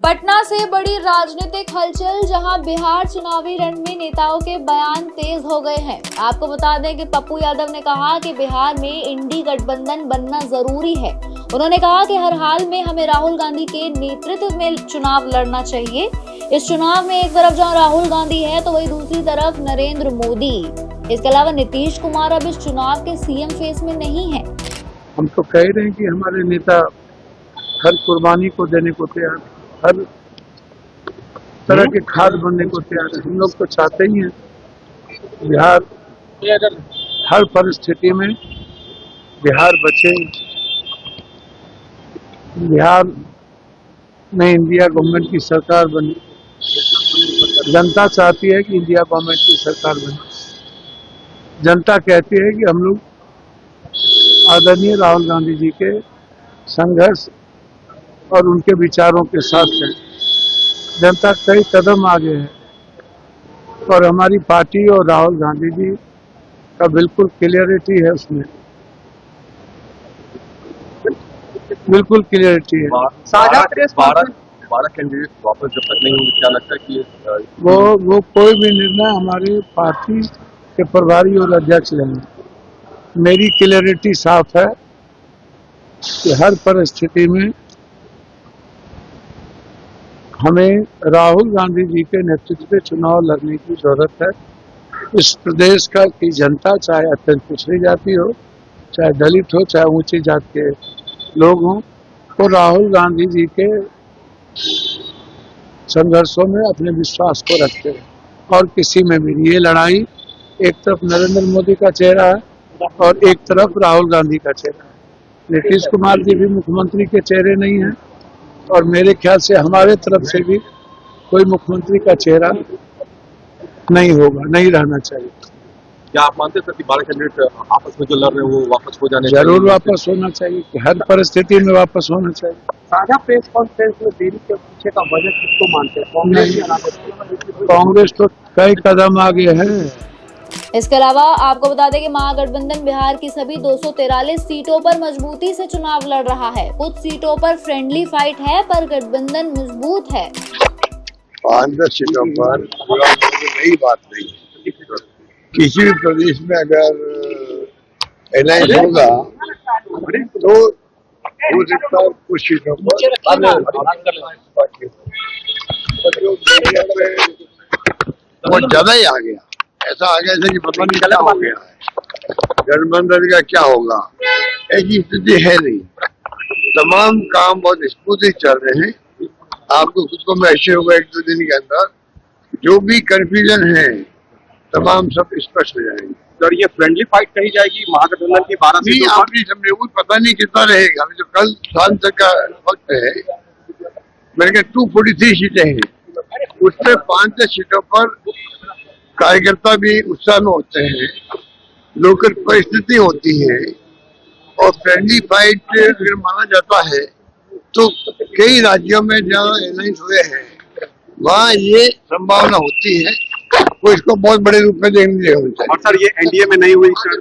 पटना से बड़ी राजनीतिक हलचल, जहां बिहार चुनावी रण में नेताओं के बयान तेज हो गए हैं। आपको बता दें कि पप्पू यादव ने कहा कि बिहार में इंडी गठबंधन बनना जरूरी है। उन्होंने कहा कि हर हाल में हमें राहुल गांधी के नेतृत्व में चुनाव लड़ना चाहिए। इस चुनाव में एक तरफ जहां राहुल गांधी है तो वही दूसरी तरफ नरेंद्र मोदी। इसके अलावा नीतीश कुमार अब इस चुनाव के सीएम फेस में नहीं है। हम तो कह रहे हैं कि हमारे नेता हर कुर्बानी को देने को तैयार, हर तरह के खाद बनने को तैयार है। हम लोग तो चाहते ही हैं बिहार हर परिस्थिति में बिहार बचे, बिहार में इंडिया गवर्नमेंट की सरकार बने। जनता चाहती है कि इंडिया गवर्नमेंट की सरकार बने। जनता कहती है कि हम लोग आदरणीय राहुल गांधी जी के संघर्ष और उनके विचारों के साथ है। जनता कई कदम आगे है और हमारी पार्टी और राहुल गांधी जी का बिल्कुल क्लियरिटी है, उसमें बिल्कुल क्लियरिटी है। 12 कैंडिडेट वापस जब तक नहीं होंगे, क्या लगता है कि वो कोई भी निर्णय हमारे पार्टी के प्रभारी और अध्यक्ष लेंगे। मेरी क्लियरिटी साफ है कि हर परिस्थिति में हमें राहुल गांधी जी के नेतृत्व में चुनाव लड़ने की जरूरत है। इस प्रदेश का की जनता, चाहे अत्यंत पिछड़ी जाति हो, चाहे दलित हो, चाहे ऊंची जाति के लोग हों, वो राहुल गांधी जी के संघर्षों में अपने विश्वास को रखते हैं और किसी में भी नहीं। ये लड़ाई एक तरफ नरेंद्र मोदी का चेहरा है और एक तरफ राहुल गांधी का चेहरा है। नीतीश कुमार जी भी मुख्यमंत्री के चेहरे नहीं है और मेरे ख्याल से हमारे तरफ से भी कोई मुख्यमंत्री का चेहरा नहीं होगा, नहीं रहना चाहिए। क्या आप मानते हैं कि 12 कैंडिडेट आपस में जो लड़ रहे हैं वो वापस हो जाने जरूर वापस होना चाहिए, कि हर परिस्थिति में वापस होना चाहिए। साझा प्रेस कॉन्फ्रेंस में देरी के पीछे का वजह किसको मानते हैं? कांग्रेस तो कई कदम आगे है। इसके अलावा आपको बता दें कि महागठबंधन बिहार की सभी 243 सीटों पर मजबूती से चुनाव लड़ रहा है। कुछ सीटों पर फ्रेंडली फाइट है, पर गठबंधन मजबूत है। 5-10 सीटों पर नई बात नहीं। किसी भी प्रदेश में अगर अलायंस होगा तो हो सकता है कुछ सीटों पर बहुत ज्यादा ही आ गया। ऐसा आ गया जैसे कि पता नहीं क्या हो गया है, गठबंधन का क्या होगा, ऐसी स्थिति है नहीं। तमाम काम बहुत स्मूथली चल रहे हैं। आपको खुद को मैं ऐसे होगा 1-2 दिन के अंदर जो भी कंफ्यूजन है तमाम सब स्पष्ट हो जाएंगे। सर, ये फ्रेंडली फाइट कही जाएगी महागठबंधन की 12 सीटों पर? आपकी समझे पता नहीं कितना रहेगा। अभी तो कल शाम तक का वक्त है। मेरे ख्याल 243 सीटें हैं, उसमें 5-10 सीटों पर कार्यकर्ता भी उत्साह में होते हैं, लोकल परिस्थिति होती है और फ्रेंडली फाइट अगर माना जाता है तो कई राज्यों में जहाँ अलायंस हुए हैं वहाँ ये संभावना होती है, वो इसको बहुत बड़े रूप में देखने होता है। और सर, ये एनडीए में नहीं हुई सर,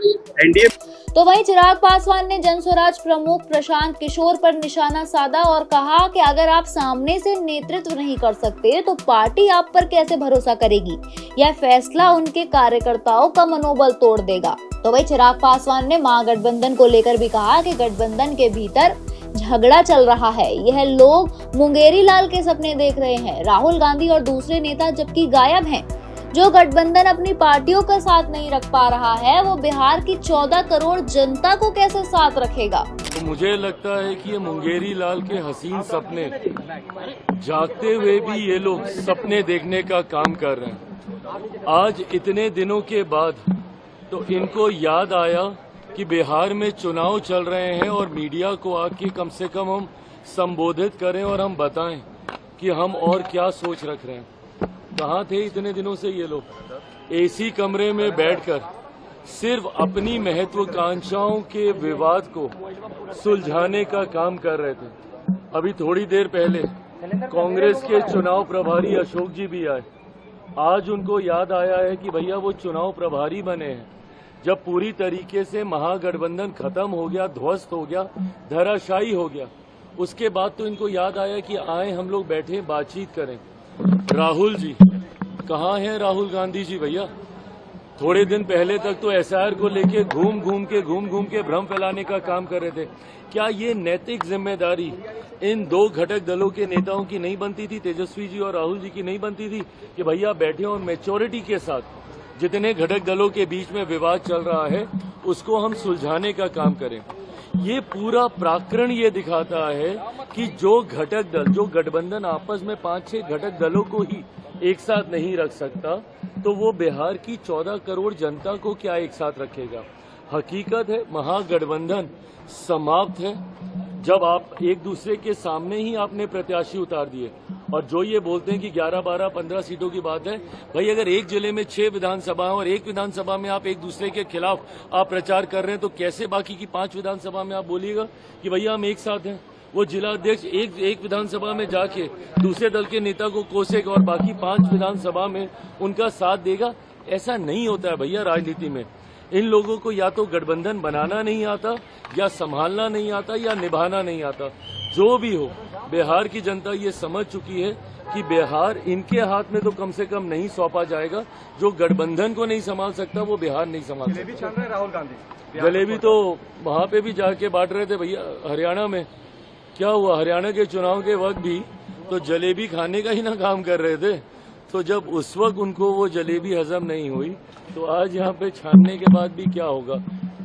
एनडीए। तो वहीं चिराग पासवान ने जनस्वराज प्रमुख प्रशांत किशोर पर निशाना साधा और कहा कि अगर आप सामने से नेतृत्व नहीं कर सकते तो पार्टी आप पर कैसे भरोसा करेगी। यह फैसला उनके कार्यकर्ताओं का मनोबल तोड़ देगा। तो वहीं चिराग पासवान ने महागठबंधन को लेकर भी कहा कि गठबंधन के भीतर झगड़ा चल रहा है। यह लोग मुंगेरी लाल के सपने देख रहे हैं। राहुल गांधी और दूसरे नेता जबकि गायब हैं। जो गठबंधन अपनी पार्टियों का साथ नहीं रख पा रहा है, वो बिहार की 14 करोड़ जनता को कैसे साथ रखेगा। तो मुझे लगता है कि ये मुंगेरी लाल के हसीन सपने जागते हुए भी ये लोग सपने देखने का काम कर रहे हैं। आज इतने दिनों के बाद तो इनको याद आया कि बिहार में चुनाव चल रहे हैं और मीडिया को आके कम से कम हम संबोधित करें और हम बताएं कि हम और क्या सोच रख रहे हैं। कहाँ थे इतने दिनों से ये लोग? एसी कमरे में बैठकर सिर्फ अपनी महत्वाकांक्षाओं के विवाद को सुलझाने का काम कर रहे थे। अभी थोड़ी देर पहले कांग्रेस के चुनाव प्रभारी अशोक जी भी आए। आज उनको याद आया है कि भैया वो चुनाव प्रभारी बने हैं जब पूरी तरीके से महागठबंधन खत्म हो गया, ध्वस्त हो गया, धराशायी हो गया, उसके बाद तो इनको याद आया कि आए हम लोग बैठे बातचीत करें। राहुल जी कहाँ हैं? राहुल गांधी जी भैया थोड़े दिन पहले तक तो एसआईआर को लेके घूम घूम के भ्रम फैलाने का काम कर रहे थे। क्या ये नैतिक जिम्मेदारी इन दो घटक दलों के नेताओं की नहीं बनती थी, तेजस्वी जी और राहुल जी की नहीं बनती थी कि भैया बैठे और मैच्योरिटी के साथ जितने घटक दलों के बीच में विवाद चल रहा है उसको हम सुलझाने का काम करें? ये पूरा प्रकरण ये दिखाता है कि जो घटक दल, जो गठबंधन आपस में 5-6 घटक दलों को ही एक साथ नहीं रख सकता तो वो बिहार की 14 करोड़ जनता को क्या एक साथ रखेगा? हकीकत है महागठबंधन समाप्त है जब आप एक दूसरे के सामने ही आपने प्रत्याशी उतार दिए। और जो ये बोलते हैं कि 11, 12, 15 सीटों की बात है, भाई अगर एक जिले में 6 विधानसभा और एक विधानसभा में आप एक दूसरे के खिलाफ आप प्रचार कर रहे हैं तो कैसे बाकी की 5 विधानसभा में आप बोलिएगा कि भैया हम एक साथ हैं? वो जिला अध्यक्ष एक विधानसभा में जाके दूसरे दल के नेता को कोसेगा और बाकी 5 विधानसभा में उनका साथ देगा? ऐसा नहीं होता है भैया राजनीति में। इन लोगों को या तो गठबंधन बनाना नहीं आता, या संभालना नहीं आता, या निभाना नहीं आता। जो भी हो, बिहार की जनता ये समझ चुकी है कि बिहार इनके हाथ में तो कम से कम नहीं सौंपा जाएगा। जो गठबंधन को नहीं संभाल सकता वो बिहार नहीं संभाल सकता। जलेबी छान रहे राहुल गांधी। जलेबी तो वहां पे भी जाके बांट रहे थे भैया। हरियाणा में क्या हुआ? हरियाणा के चुनाव के वक्त भी तो जलेबी खाने का ही ना काम कर रहे थे। तो जब उस वक्त उनको वो जलेबी हजम नहीं हुई तो आज यहाँ पे छानने के बाद भी क्या होगा?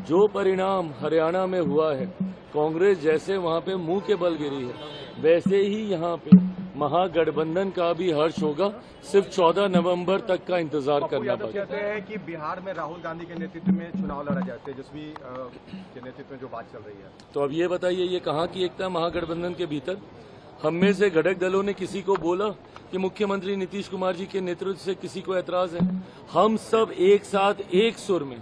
जो परिणाम हरियाणा में हुआ है, कांग्रेस जैसे वहाँ पे मुंह के बल गिरी है, वैसे ही यहाँ पे महागठबंधन का भी हर्ष होगा। सिर्फ 14 नवंबर तक का इंतजार करना पड़ेगा। कहते हैं कि बिहार में राहुल गांधी के नेतृत्व में चुनाव लड़ा जाए, तेजस्वी के नेतृत्व में जो बात चल रही है। तो अब ये बताइए, ये कहाँ की एकता महागठबंधन के भीतर? हम में से घटक दलों ने किसी को बोला कि मुख्यमंत्री नीतीश कुमार जी के नेतृत्व से किसी को ऐतराज है? हम सब एक साथ एक सुर में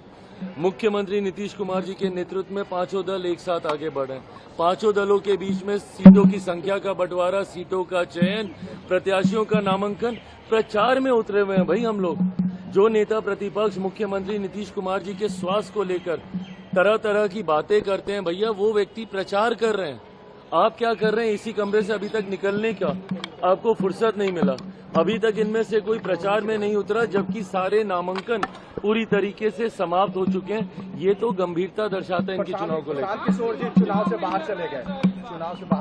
मुख्यमंत्री नीतीश कुमार जी के नेतृत्व में 5 दल एक साथ आगे बढ़े। 5 दलों के बीच में सीटों की संख्या का बंटवारा, सीटों का चयन, प्रत्याशियों का नामांकन, प्रचार में उतरे हुए हैं भाई हम लोग। जो नेता प्रतिपक्ष मुख्यमंत्री नीतीश कुमार जी के स्वास्थ्य को लेकर तरह तरह की बातें करते हैं भैया, वो व्यक्ति प्रचार कर रहे हैं। आप क्या कर रहे हैं? इसी कमरे से अभी तक निकलने का आपको फुर्सत नहीं मिला। अभी तक इनमें से कोई प्रचार में नहीं उतरा, जबकि सारे नामांकन पूरी तरीके से समाप्त हो चुके हैं। ये तो गंभीरता दर्शाता है इनके चुनाव को लेकर। चुनाव से बाहर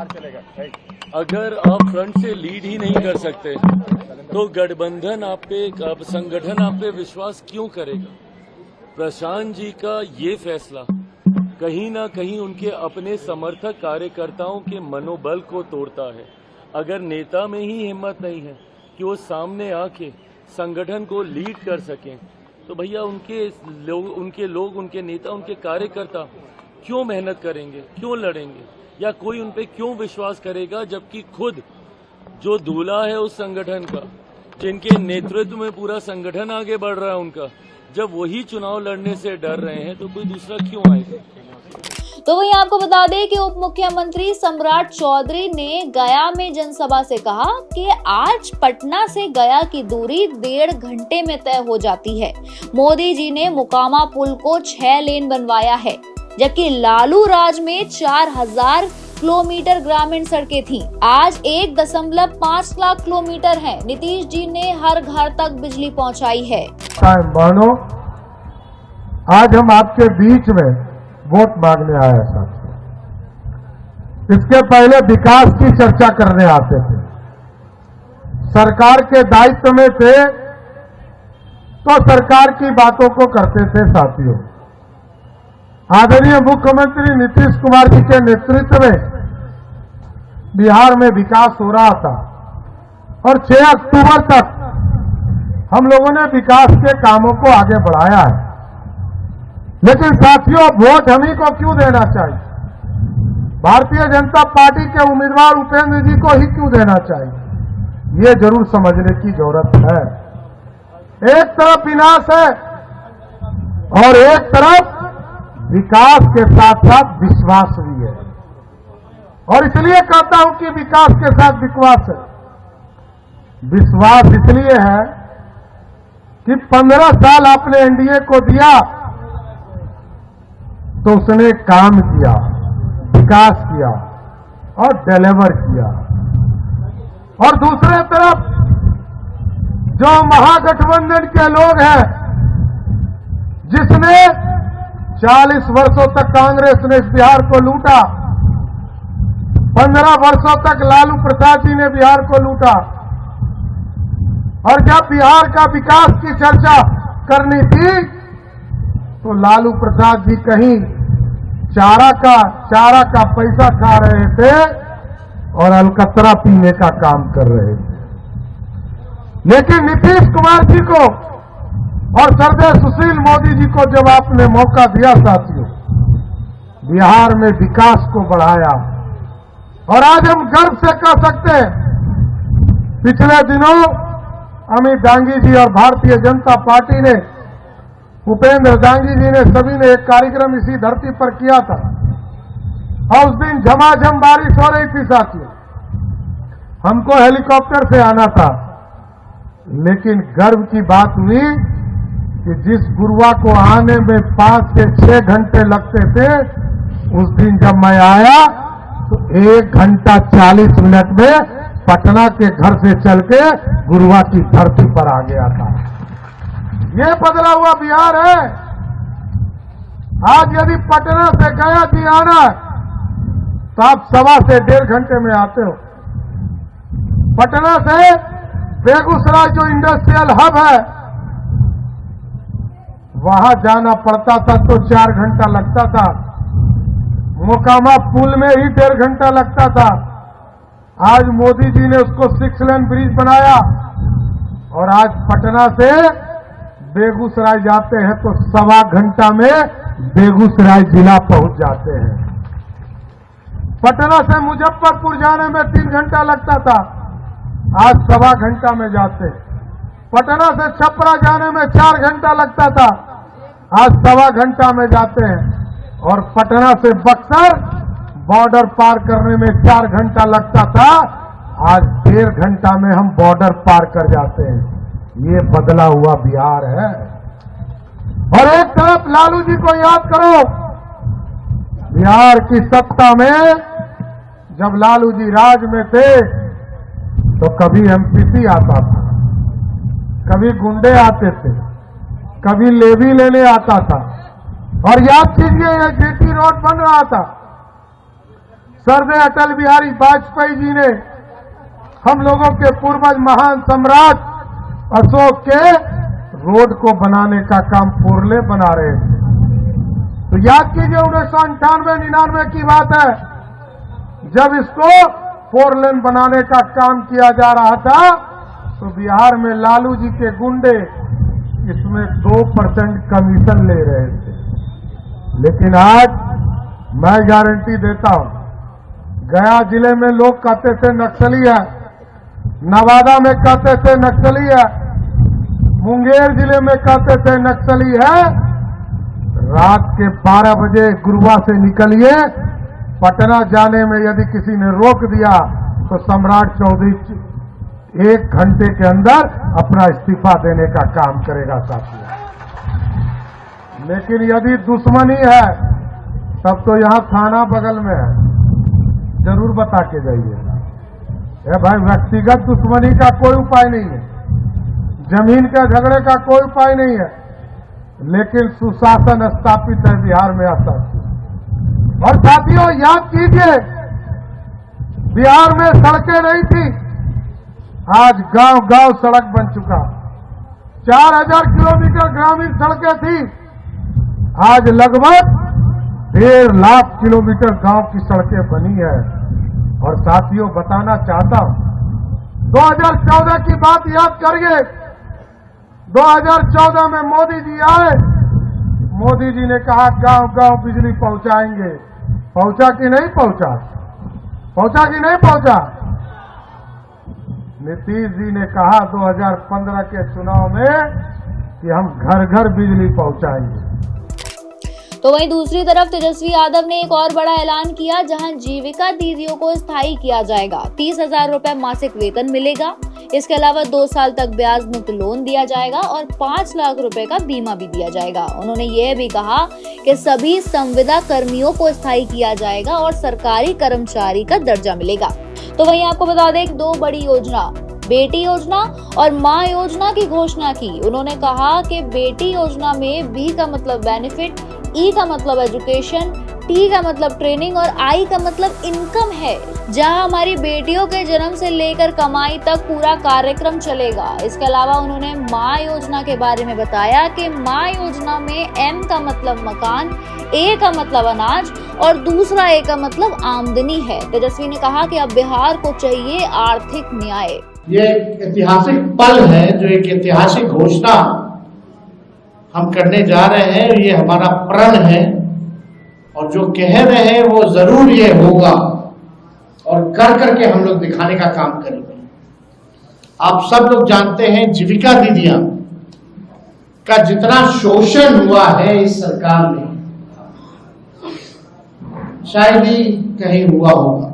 चले गए। अगर आप फ्रंट से लीड ही नहीं कर सकते तो गठबंधन आप पे, संगठन आप पे विश्वास क्यों करेगा? प्रशांत जी का ये फैसला कहीं ना कहीं उनके अपने समर्थक कार्यकर्ताओं के मनोबल को तोड़ता है। अगर नेता में ही हिम्मत नहीं है कि वो सामने आके संगठन को लीड कर सकें तो भैया उनके लोग, उनके नेता, उनके कार्यकर्ता क्यों मेहनत करेंगे, क्यों लड़ेंगे, या कोई उन पे क्यों विश्वास करेगा? जबकि खुद जो दूल्हा है उस संगठन का, जिनके नेतृत्व में पूरा संगठन आगे बढ़ रहा है उनका, जब वही चुनाव लड़ने से डर रहे हैं तो कोई दूसरा क्यों आएगा? तो वहीं आपको बता दें कि उप मुख्यमंत्री सम्राट चौधरी ने गया में जनसभा से कहा कि आज पटना से गया की दूरी 1.5 घंटे में तय हो जाती है। मोदी जी ने मोकामा पुल को 6 लेन बनवाया है, जबकि लालू राज में 4000 किलोमीटर ग्रामीण सड़कें थीं। आज 1.5 लाख किलोमीटर है। नीतीश जी ने हर घर तक बिजली पहुंचाई है। बहनों, आज हम आपके बीच में वोट मांगने आए हैं साथियों। इसके पहले विकास की चर्चा करने आते थे, सरकार के दायित्व में थे तो सरकार की बातों को करते थे साथियों। आदरणीय मुख्यमंत्री नीतीश कुमार जी के नेतृत्व में बिहार में विकास हो रहा था और 6 अक्टूबर तक हम लोगों ने विकास के कामों को आगे बढ़ाया है। लेकिन साथियों, वोट हम ही को क्यों देना चाहिए? भारतीय जनता पार्टी के उम्मीदवार उपेंद्र जी को ही क्यों देना चाहिए? ये जरूर समझने की जरूरत है। एक तरफ विनाश है और एक तरफ विकास के साथ साथ विश्वास भी है। और इसलिए कहता हूं कि विकास के साथ विश्वास है। विश्वास इसलिए है कि 15 साल आपने एनडीए को दिया तो उसने काम किया, विकास किया और डिलीवर किया। और दूसरे तरफ जो महागठबंधन के लोग हैं, जिसने 40 वर्षों तक कांग्रेस ने इस बिहार को लूटा, 15 वर्षों तक लालू प्रसाद जी ने बिहार को लूटा, और जब बिहार का विकास की चर्चा करनी थी तो लालू प्रसाद जी कहीं चारा का पैसा खा रहे थे और अलकतरा पीने का काम कर रहे थे। लेकिन नीतीश कुमार जी को और श्रद्धेय सुशील मोदी जी को जब आपने मौका दिया साथियों, बिहार में विकास को बढ़ाया, और आज हम गर्व से कह सकते हैं, पिछले दिनों अमित डांगी जी और भारतीय जनता पार्टी ने, भूपेंद्र डांगी जी ने, सभी ने एक कार्यक्रम इसी धरती पर किया था, और उस दिन झमाझम बारिश हो रही थी साथियों। हमको हेलीकॉप्टर से आना था, लेकिन गर्व की बात हुई कि जिस गुरुआ को आने में 5 से 6 घंटे लगते थे, उस दिन जब मैं आया तो 1 घंटा 40 मिनट में पटना के घर से चल के गुरुआ की धरती पर आ गया था। ये बदला हुआ बिहार है। आज यदि पटना से गया जी आना तो आप 1.25 से 1.5 घंटे में आते हो। पटना से बेगूसराय जो इंडस्ट्रियल हब है, वहां जाना पड़ता था तो 4 घंटा लगता था। मोकामा पुल में ही 1.5 घंटा लगता था। आज मोदी जी ने उसको 6 लेन ब्रिज बनाया, और आज पटना से बेगूसराय जाते हैं तो 1.25 घंटा में बेगूसराय जिला पहुंच जाते हैं। पटना से मुजफ्फरपुर जाने में 3 घंटा लगता था, आज 1.25 घंटा में जाते हैं। पटना से छपरा जाने में 4 घंटा लगता था, आज 1.25 घंटा में जाते हैं। और पटना से बक्सर बॉर्डर पार करने में 4 घंटा लगता था, आज 1.5 घंटा में हम बॉर्डर पार कर जाते हैं। ये बदला हुआ बिहार है। और एक तरफ लालू जी को याद करो, बिहार की सत्ता में जब लालू जी राज में थे तो कभी एमपीसी आता था, कभी गुंडे आते थे, कभी लेवी लेने आता था। और याद कीजिए, ये जीटी रोड बन रहा था, श्रद्धेय अटल बिहारी वाजपेयी जी ने हम लोगों के पूर्वज महान सम्राट अशोक के रोड को बनाने का काम 4 लेन बना रहे थे। तो याद कीजिए 1998-99 की बात है, जब इसको 4 लेन बनाने का काम किया जा रहा था तो बिहार में लालू जी के गुंडे इसमें 2% कमीशन ले रहे थे। लेकिन आज मैं गारंटी देता हूं, गया जिले में लोग कहते थे नक्सली है, नवादा में कहते थे नक्सली है, मुंगेर जिले में कहते थे नक्सली है। रात के 12 बजे गुरुआ से निकलिए, पटना जाने में यदि किसी ने रोक दिया तो सम्राट चौधरी 1 घंटे के अंदर अपना इस्तीफा देने का काम करेगा साथियों। लेकिन यदि दुश्मनी है तब तो यहां थाना बगल में है, जरूर बता के जाइए। भाई, व्यक्तिगत दुश्मनी का कोई उपाय नहीं है, जमीन के झगड़े का कोई उपाय नहीं है, लेकिन सुशासन स्थापित है बिहार में अशांति। और साथियों याद कीजिए, बिहार में सड़कें नहीं थी, आज गांव गांव सड़क बन चुका। 4000 किलोमीटर ग्रामीण सड़कें थी, आज लगभग 1.5 लाख किलोमीटर गांव की सड़कें बनी है। और साथियों बताना चाहता हूं, 2014 की बात याद करिए। 2014 में मोदी जी आए, मोदी जी ने कहा गांव गांव बिजली पहुंचाएंगे। पहुंचा कि नहीं पहुंचा? पहुंचा कि नहीं पहुंचा? नीतीश जी ने कहा 2015 के चुनाव में कि हम घर घर बिजली पहुंचाएंगे। तो वहीं दूसरी तरफ तेजस्वी यादव ने एक और बड़ा ऐलान किया, जहां जीविका दीदियों को स्थायी किया जाएगा। 30,000 रुपए मासिक वेतन मिलेगा। इसके अलावा 2 साल तक ब्याज मुक्त लोन दिया जाएगा और 5 लाख रुपए का बीमा भी दिया जाएगा। उन्होंने यह भी कहा कि सभी संविदा कर्मियों को स्थायी किया जाएगा और सरकारी कर्मचारी का दर्जा मिलेगा। तो वहीं आपको बता दें, 2 बड़ी योजना, बेटी योजना और माँ योजना की घोषणा की। उन्होंने कहा कि बेटी योजना में बी का मतलब बेनिफिट, ई का मतलब एजुकेशन, टी का मतलब ट्रेनिंग और आई का मतलब इनकम है, जहां हमारी बेटियों के जन्म से लेकर कमाई तक पूरा कार्यक्रम चलेगा। इसके अलावा उन्होंने माँ योजना के बारे में बताया कि माँ योजना में एम का मतलब मकान, ए का मतलब अनाज और दूसरा ए का मतलब आमदनी है। तेजस्वी ने कहा कि अब बिहार को चाहिए आर्थिक न्याय। ये एक ऐतिहासिक पल है, जो एक ऐतिहासिक घोषणा हम करने जा रहे हैं। ये हमारा प्रण है और जो कह रहे हैं वो जरूर ये होगा और कर करके हम लोग दिखाने का काम करेंगे। आप सब लोग जानते हैं, जीविका दीदियां का जितना शोषण हुआ है इस सरकार में, शायद ही कहीं हुआ होगा।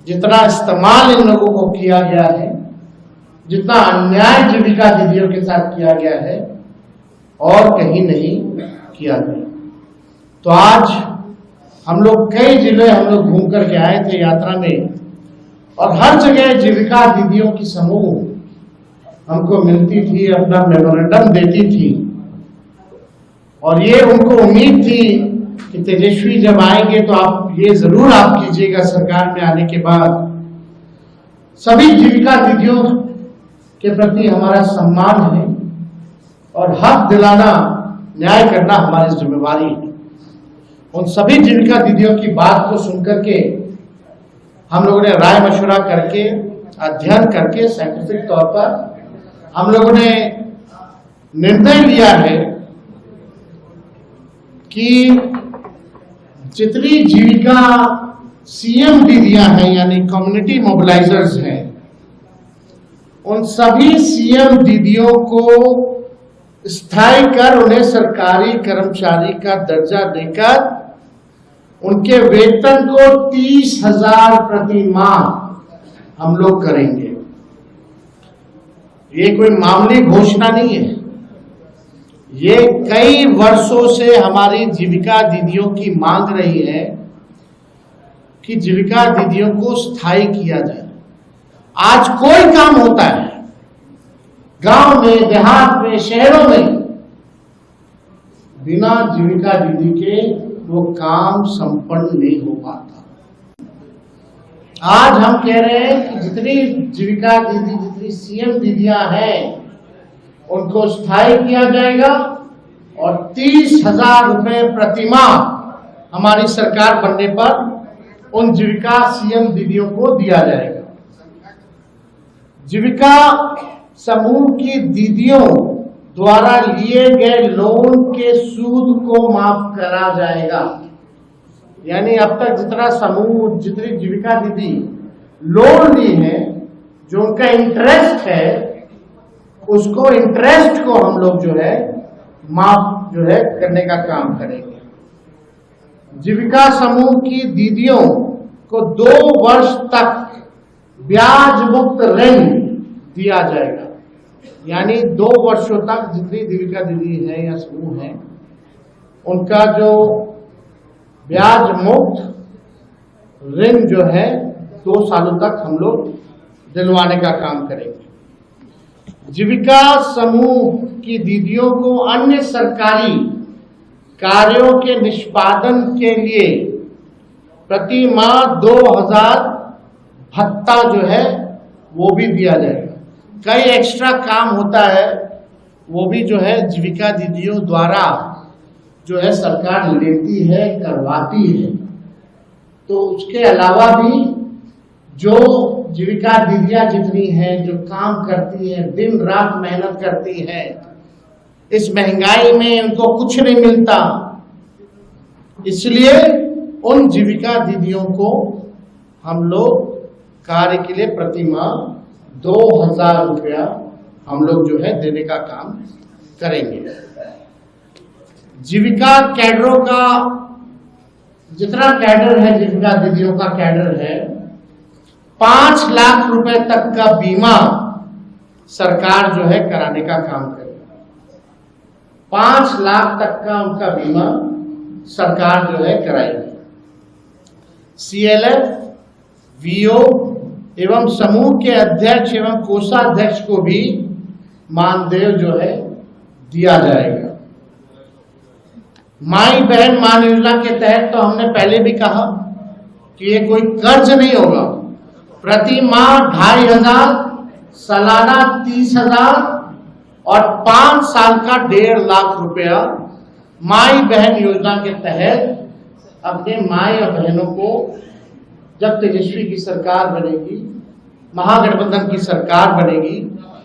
जितना इस्तेमाल इन लोगों को किया गया है, जितना अन्याय जीविका दीदियों के साथ किया गया है, और कहीं नहीं किया गया। तो आज हम लोग कई जिले हम लोग घूम करके आए थे यात्रा में, और हर जगह जीविका दीदियों की समूह हमको मिलती थी, अपना मेमोरेंडम देती थी, और ये उनको उम्मीद थी कि तेजस्वी जब आएंगे तो आप ये जरूर आप कीजिएगा सरकार में आने के बाद। सभी जीविका दीदियों के प्रति हमारा सम्मान है और हक दिलाना, न्याय करना हमारी जिम्मेवारी है। उन सभी जीविका दीदियों की बात को सुनकर के हम लोगों ने राय मशवरा करके, अध्ययन करके, साइंटिफिक तौर पर हम लोगों ने निर्णय लिया है कि जितनी जीविका सीएम दीदियां हैं, यानी कम्युनिटी मोबिलाइजर्स हैं, उन सभी सीएम दीदियों को स्थायी कर उन्हें सरकारी कर्मचारी का दर्जा देकर उनके वेतन को 30,000 प्रति माह हम लोग करेंगे। ये कोई मामूली घोषणा नहीं है, ये कई वर्षों से हमारी जीविका दीदियों की मांग रही है कि जीविका दीदियों को स्थायी किया जाए। आज कोई काम होता है गांव में, देहात में, शहरों में, बिना जीविका दीदी के वो काम संपन्न नहीं हो पाता। आज हम कह रहे हैं कि जितनी जीविका दीदी, जितनी सीएम दीदियां हैं, उनको स्थायी किया जाएगा और 30,000 रुपए प्रति माह हमारी सरकार बनने पर उन जीविका सीएम दीदियों को दिया जाएगा। जीविका समूह की दीदियों द्वारा लिए गए लोन के सूद को माफ करा जाएगा। यानी अब तक जितना समूह, जितनी जीविका दीदी लोन ली है, जो उनका इंटरेस्ट है, उसको इंटरेस्ट को हम लोग जो है माफ जो है करने का काम करेंगे। जीविका समूह की दीदियों को 2 वर्ष तक ब्याज मुक्त ऋण दिया जाएगा। यानी 2 वर्षों तक जितनी जीविका दीदी है या समूह है, उनका जो ब्याज मुक्त ऋण जो है 2 सालों तक हम लोग दिलवाने का काम करेंगे। जीविका समूह की दीदियों को अन्य सरकारी कार्यों के निष्पादन के लिए प्रति माह 2,000 भत्ता जो है वो भी दिया जाएगा। कई एक्स्ट्रा काम होता है, वो भी जो है जीविका दीदियों द्वारा जो है सरकार लेती है, करवाती है। तो उसके अलावा भी जो जीविका दीदियां जितनी हैं, जो काम करती हैं, दिन रात मेहनत करती हैं, इस महंगाई में उनको कुछ नहीं मिलता, इसलिए उन जीविका दीदियों को हम लोग कार्य के लिए प्रति माह 2,000 रुपया हम लोग जो है देने का काम करेंगे। जीविका कैडरों का जितना कैडर है, जीविका दीदियों का कैडर है, 5 लाख रुपए तक का बीमा सरकार जो है कराने का काम करेगी। 5 लाख तक का उनका बीमा सरकार जो है कराएगी। CLF, VO एवं समूह के अध्यक्ष एवं कोषाध्यक्ष को भी मानदेय जो है दिया जाएगा। माई बहन मान योजना के तहत तो हमने पहले भी कहा कि ये कोई कर्ज नहीं होगा। प्रति माह 2,500, सालाना 30,000 और 5 साल का 1.5 लाख रुपया माई बहन योजना के तहत अपने माई और बहनों को जब तेजस्वी की सरकार बनेगी, महागठबंधन की सरकार बनेगी,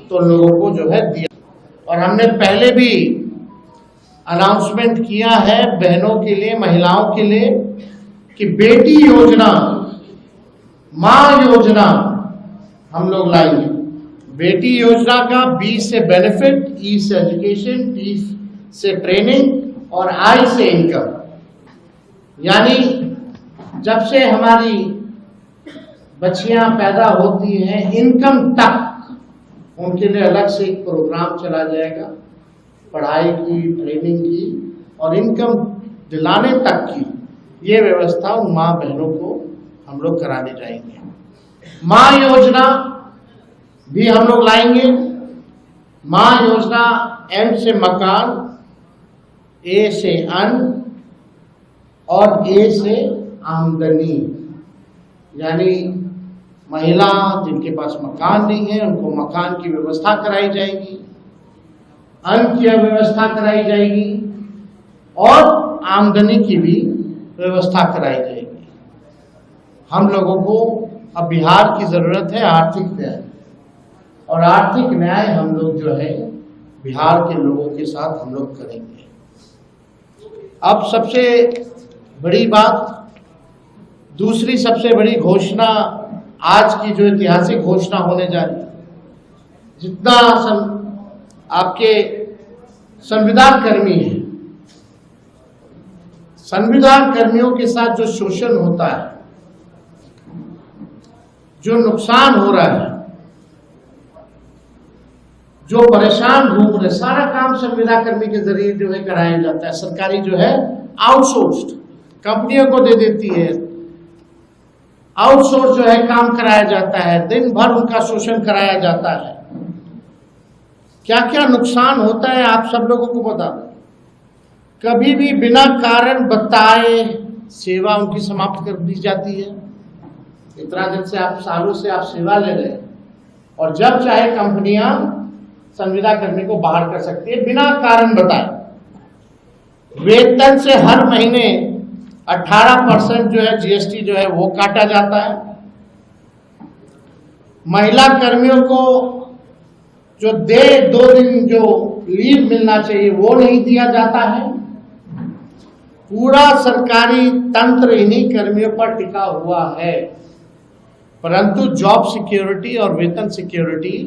तो लोगों को जो है दिया। और हमने पहले भी अनाउंसमेंट किया है बहनों के लिए, महिलाओं के लिए कि बेटी योजना, मां योजना हम लोग लाएंगे। बेटी योजना का B से बेनिफिट, E से एजुकेशन, T से ट्रेनिंग और I से इनकम। यानी जब से हमारी बच्चियां पैदा होती हैं, इनकम तक उनके लिए अलग से एक प्रोग्राम चला जाएगा, पढ़ाई की, ट्रेनिंग की और इनकम दिलाने तक की ये व्यवस्था उन माँ बहनों को हम लोग कराने जाएंगे। माँ योजना भी हम लोग लाएंगे। माँ योजना M से मकान, A से अन्न और A से आमदनी। यानी महिला जिनके पास मकान नहीं है उनको मकान की व्यवस्था कराई जाएगी, अन्न की व्यवस्था कराई जाएगी और आमदनी की भी व्यवस्था कराई जाएगी। हम लोगों को अब बिहार की जरूरत है आर्थिक न्याय, और आर्थिक न्याय हम लोग जो है बिहार के लोगों के साथ हम लोग करेंगे। अब सबसे बड़ी बात, दूसरी सबसे बड़ी घोषणा, आज की जो ऐतिहासिक घोषणा होने जा रही है, जितना आपके संविदा कर्मी हैं, संविदा कर्मियों के साथ जो शोषण होता है, जो नुकसान हो रहा है, जो परेशान घूम रहे, सारा काम संविदा कर्मी के जरिए जो है कराया जाता है। सरकारी जो है आउटसोर्स्ड कंपनियों को दे देती है, आउटसोर्स जो है काम कराया जाता है, दिन भर उनका शोषण कराया जाता है। क्या क्या नुकसान होता है आप सब लोगों को पता। कभी भी बिना कारण बताए सेवा उनकी समाप्त कर दी जाती है। इतना दिन से आप, सालों से आप सेवा ले रहे हैं, और जब चाहे कंपनियां संविदा कर्मी को बाहर कर सकती है बिना कारण बताए। वेतन से हर महीने 18% जो है GST जो है वो काटा जाता है। महिला कर्मियों को जो 2 दिन जो लीव मिलना चाहिए वो नहीं दिया जाता है। पूरा सरकारी तंत्र इन्हीं कर्मियों पर टिका हुआ है, परंतु जॉब सिक्योरिटी और वेतन सिक्योरिटी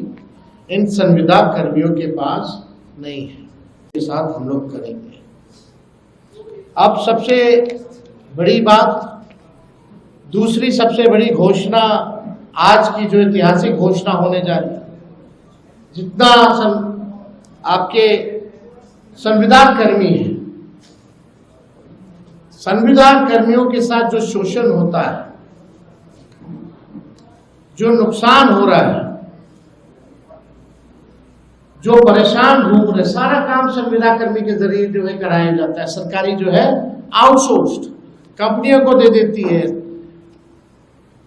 इन संविदा कर्मियों के पास नहीं है। इसके साथ हम लोग करेंगे। अब सबसे बड़ी बात, दूसरी सबसे बड़ी घोषणा, आज की जो ऐतिहासिक घोषणा होने जा रही है, जितना आपके संविदा कर्मी हैं, संविदा कर्मियों के साथ जो शोषण होता है, जो नुकसान हो रहा है, जो परेशान घूम रहे, सारा काम संविदा कर्मी के जरिए जो है कराया जाता है। सरकारी जो है आउटसोर्स्ड कंपनियों को दे देती है,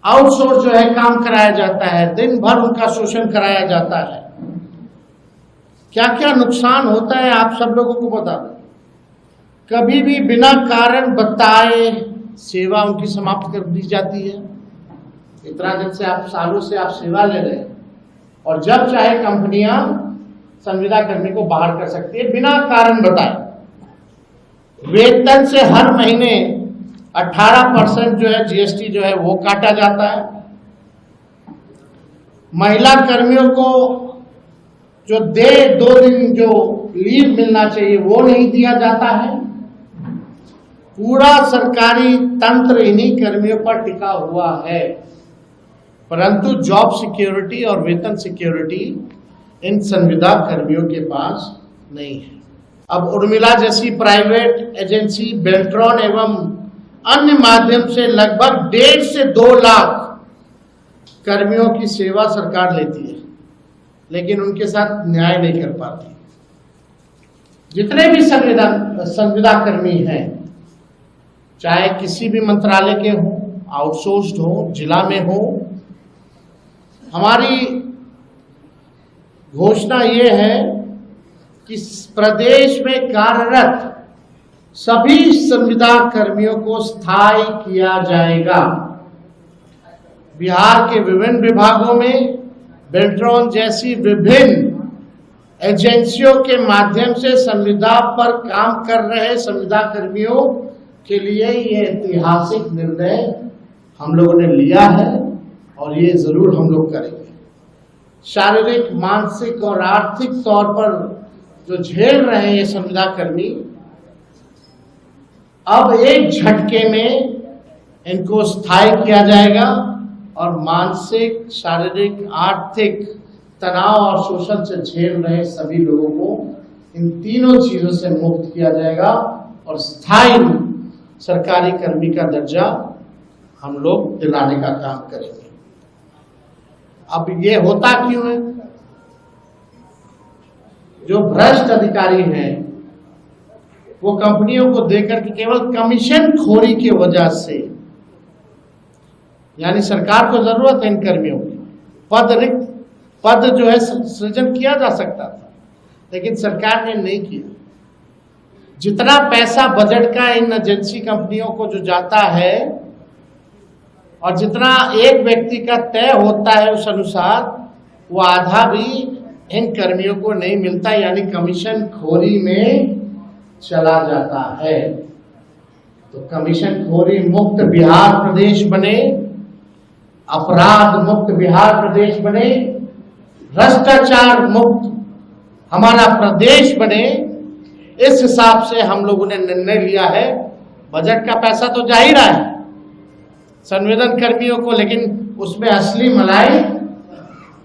आउटसोर्स जो है काम कराया जाता है, दिन भर उनका शोषण कराया जाता है। क्या क्या नुकसान होता है आप सब लोगों को पता। कभी भी बिना कारण बताए सेवा उनकी समाप्त कर दी जाती है। इतना दिन से आप, सालों से आप सेवा ले रहे हैं, और जब चाहे कंपनियां संविदा कर्मी को बाहर कर सकती है बिना कारण बताए। वेतन से हर महीने 18% जो है GST जो है वो काटा जाता है। महिला कर्मियों को जो 2 दिन जो लीव मिलना चाहिए वो नहीं दिया जाता है। पूरा सरकारी तंत्र इन्हीं कर्मियों पर टिका हुआ है, परंतु जॉब सिक्योरिटी और वेतन सिक्योरिटी इन संविदा कर्मियों के पास नहीं है। अब उर्मिला जैसी प्राइवेट एजेंसी, बेल्ट्रॉन एवं अन्य माध्यम से लगभग 1.5 से 2 लाख कर्मियों की सेवा सरकार लेती है, लेकिन उनके साथ न्याय नहीं कर पाती। जितने भी संविदा कर्मी हैं, चाहे किसी भी मंत्रालय के हों, आउटसोर्स्ड हो, जिला में हो, हमारी घोषणा ये है कि प्रदेश में कार्यरत सभी संविदा कर्मियों को स्थायी किया जाएगा। बिहार के विभिन्न विभागों में बेल्ट्रॉन जैसी विभिन्न एजेंसियों के माध्यम से संविदा पर काम कर रहे संविदा कर्मियों के लिए ये ऐतिहासिक निर्णय हम लोगों ने लिया है और ये जरूर हम लोग करेंगे। शारीरिक, मानसिक और आर्थिक तौर पर जो झेल रहे हैं ये संविदा कर्मी, अब एक झटके में इनको स्थायी किया जाएगा और मानसिक, शारीरिक, आर्थिक तनाव और शोषण से झेल रहे सभी लोगों को इन तीनों चीजों से मुक्त किया जाएगा और स्थायी सरकारी कर्मी का दर्जा हम लोग दिलाने का काम करेंगे। अब ये होता क्यों है? जो भ्रष्ट अधिकारी हैं वो कंपनियों को देकर के केवल कमीशन खोरी की वजह से, यानी सरकार को जरूरत है इन कर्मियों की, पद जो है सृजन किया जा सकता था, लेकिन सरकार ने नहीं किया। जितना पैसा बजट का इन एजेंसी कंपनियों को जो जाता है और जितना एक व्यक्ति का तय होता है उस अनुसार, वो आधा भी इन कर्मियों को नहीं मिलता, यानी कमीशन खोरी में चला जाता है। तो कमीशन खोरी मुक्त बिहार प्रदेश बने, अपराध मुक्त बिहार प्रदेश बने, भ्रष्टाचार मुक्त हमारा प्रदेश बने, इस हिसाब से हम लोगों ने निर्णय लिया है। बजट का पैसा तो जा ही रहा है संविदा कर्मियों को, लेकिन उसमें असली मलाई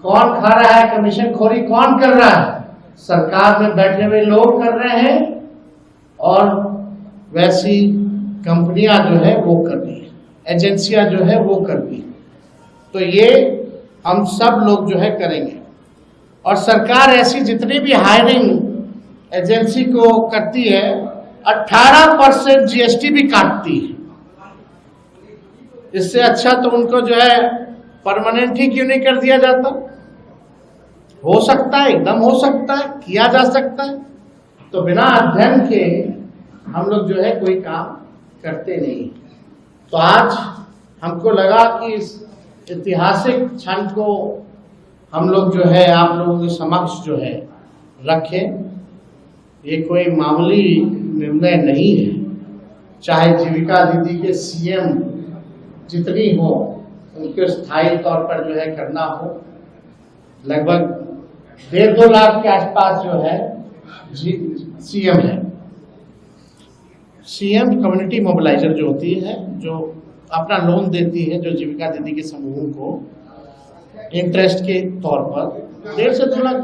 कौन खा रहा है, कमीशन खोरी कौन कर रहा है? सरकार में बैठे हुए लोग कर रहे हैं और वैसी कंपनियां जो है वो कर रही है, एजेंसियां जो है वो कर रही है। तो ये हम सब लोग जो है करेंगे। और सरकार ऐसी जितनी भी हायरिंग एजेंसी को करती है 18% जीएसटी भी काटती है। इससे अच्छा तो उनको जो है परमानेंट ही क्यों नहीं कर दिया जाता? हो सकता है, एकदम हो सकता है, किया जा सकता है। तो बिना अध्ययन के हम लोग जो है कोई काम करते नहीं। तो आज हमको लगा कि इस ऐतिहासिक क्षण को हम लोग जो है आप लोगों के समक्ष जो है रखें। ये कोई मामूली निर्णय नहीं है, चाहे जीविका दीदी के सीएम जितनी हो उनको स्थायी तौर पर जो है करना हो। लगभग 1.5-2 लाख के आसपास जो है सीएम है। सीएम कम्युनिटी मोबिलाइजर जो होती है, जो अपना लोन देती है, जो जीविका दीदी के समूह को इंटरेस्ट के तौर पर 1.5 से 2 लाख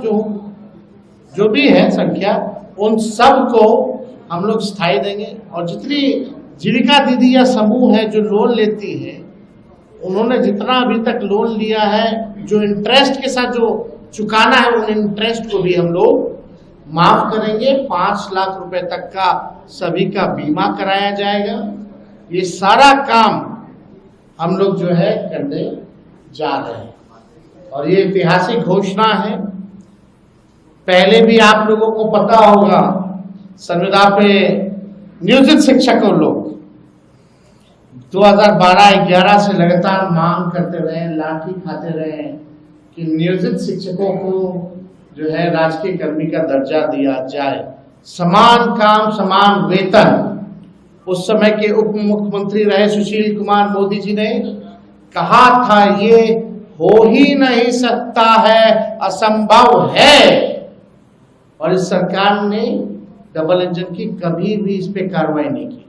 जो भी है संख्या, उन सब को हम लोग स्थायी देंगे। और जितनी जीविका दीदी या समूह है जो लोन लेती है, उन्होंने जितना अभी तक लोन लिया है, जो इंटरेस्ट के साथ जो चुकाना है, उन इंटरेस्ट को भी हम लोग माफ करेंगे। 5 लाख रुपए तक का सभी का बीमा कराया जाएगा। ये सारा काम हम लोग जो है करने जा रहे हैं और ये ऐतिहासिक घोषणा है। पहले भी आप लोगों को पता होगा, संविदा पे नियोजित शिक्षकों लोग 2012-11 से लगातार मांग करते रहे, लाठी खाते रहे कि नियोजित शिक्षकों को जो है राजकीय कर्मी का दर्जा दिया जाए, समान काम समान वेतन। उस समय के उप मुख्यमंत्री रहे सुशील कुमार मोदी जी ने कहा था ये हो ही नहीं सकता है, असंभव है। और इस सरकार ने डबल इंजन की कभी भी इस पे कार्रवाई नहीं की।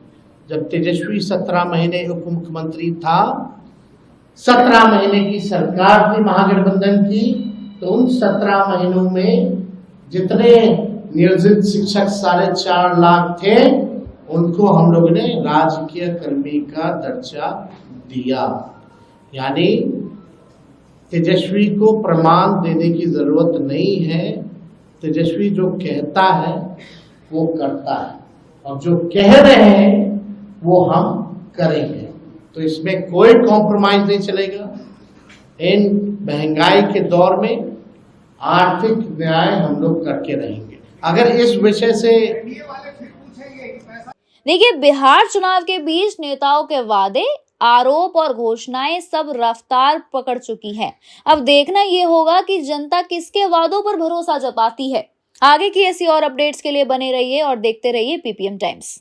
जब तेजस्वी 17 महीने उप मुख्यमंत्री था, 17 महीने की सरकार थी महागठबंधन की, तो उन 17 महीनों में जितने नियोजित शिक्षक 4.5 लाख थे, उनको हम लोगों ने राजकीय कर्मी का दर्जा दिया। यानी तेजस्वी को प्रमाण देने की जरूरत नहीं है, तेजस्वी जो कहता है वो करता है, और जो कह रहे हैं वो हम करेंगे। तो इसमें कोई कॉम्प्रोमाइज नहीं चलेगा। इन महंगाई के दौर में आर्थिक न्याय हम लोग करके रहेंगे। अगर इस विषय से देखिए, बिहार चुनाव के बीच नेताओं के वादे, आरोप और घोषणाएं सब रफ्तार पकड़ चुकी है। अब देखना ये होगा कि जनता किसके वादों पर भरोसा जताती है। आगे की ऐसी और अपडेट्स के लिए बने रहिए और देखते रहिए पीपीएम टाइम्स।